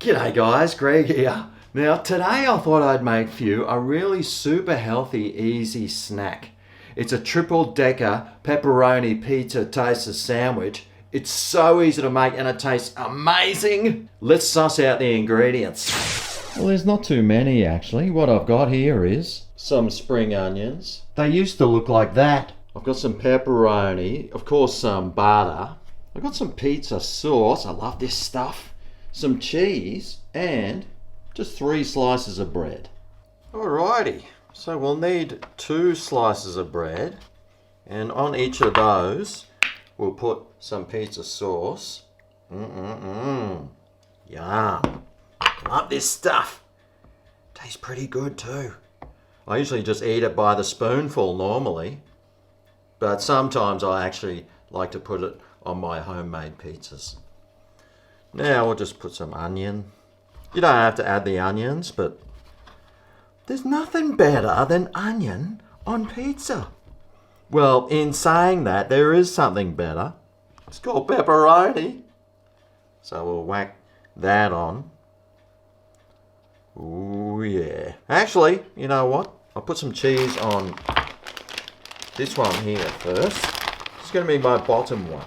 G'day guys, Greg here. Now today I thought I'd make you a really super healthy, easy snack. It's a triple decker pepperoni pizza toaster sandwich. It's so easy to make and it tastes amazing. Let's suss out the ingredients. Well, there's not too many actually. What I've got here is some spring onions. They used to look like that. I've got some pepperoni, of course some butter. I've got some pizza sauce, I love this stuff. Some cheese and just 3 slices of bread. Alrighty, so we'll need 2 slices of bread, and on each of those we'll put some pizza sauce. Yum. Love this stuff. Tastes pretty good too. I usually just eat it by the spoonful normally, but sometimes I actually like to put it on my homemade pizzas. Now we'll just put some onion. You don't have to add the onions, but there's nothing better than onion on pizza. Well, in saying that, there is something better. It's called pepperoni. So we'll whack that on. Ooh yeah. Actually, you know what? I'll put some cheese on this one here first. It's going to be my bottom one.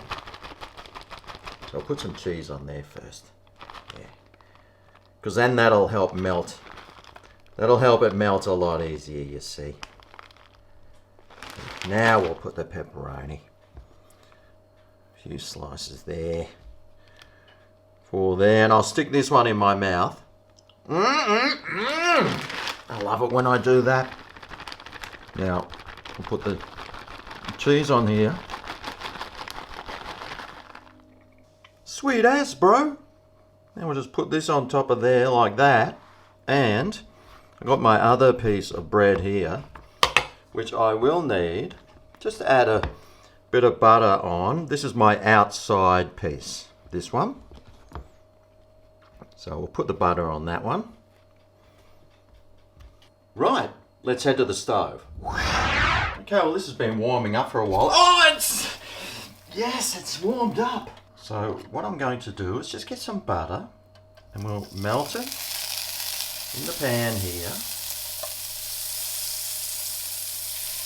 So I'll put some cheese on there first. Yeah. Because then that'll help melt. That'll help it melt a lot easier, you see. Now we'll put the pepperoni. A few slices there. 4 there. And I'll stick this one in my mouth. I love it when I do that. Now, we'll put the cheese on here. Sweet ass, bro. Now we'll just put this on top of there like that. And I've got my other piece of bread here, which I will need just to add a bit of butter on. This is my outside piece, this one. So we'll put the butter on that one. Right, let's head to the stove. Okay, well this has been warming up for a while. Oh, yes, it's warmed up. So what I'm going to do is just get some butter and we'll melt it in the pan here.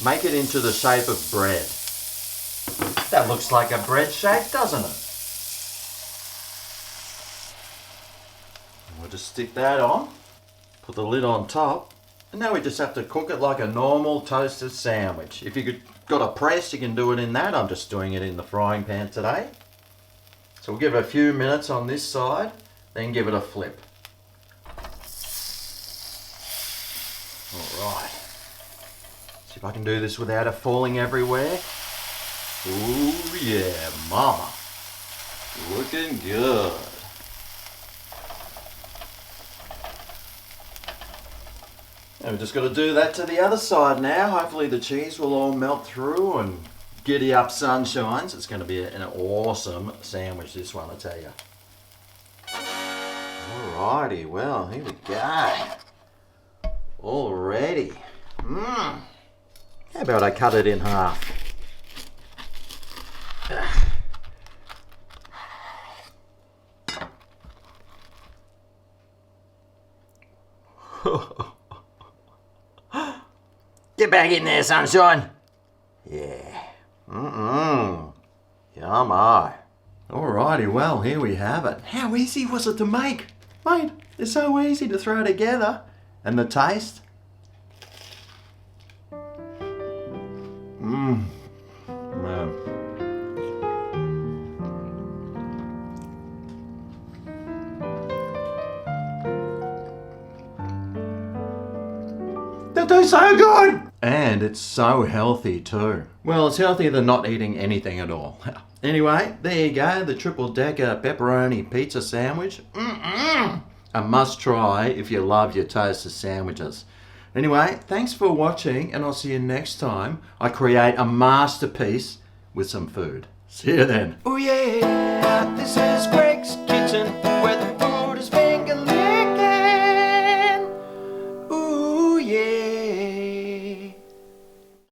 Make it into the shape of bread. That looks like a bread shape, doesn't it? We'll just stick that on, put the lid on top, and now we just have to cook it like a normal toasted sandwich. If you've got a press, you can do it in that. I'm just doing it in the frying pan today. So we'll give it a few minutes on this side, then give it a flip. Alright. See if I can do this without it falling everywhere. Ooh yeah, mama. Looking good. And we've just got to do that to the other side now. Hopefully the cheese will all melt through and giddy up sunshines. It's going to be an awesome sandwich, this one, I tell you. Alrighty, well, here we go. Already. How about I cut it in half? Get back in there, sunshine. Yeah. Yummo. Alrighty, well, here we have it. How easy was it to make? Mate, it's so easy to throw together. And the taste? Man. That tastes so good! And it's so healthy too. Well, it's healthier than not eating anything at all. Anyway, there you go, the triple decker pepperoni pizza sandwich. A must try if you love your toasted sandwiches. Anyway, thanks for watching, and I'll see you next time I create a masterpiece with some food. See you then. Oh yeah, this is Greg's Kitchen, where the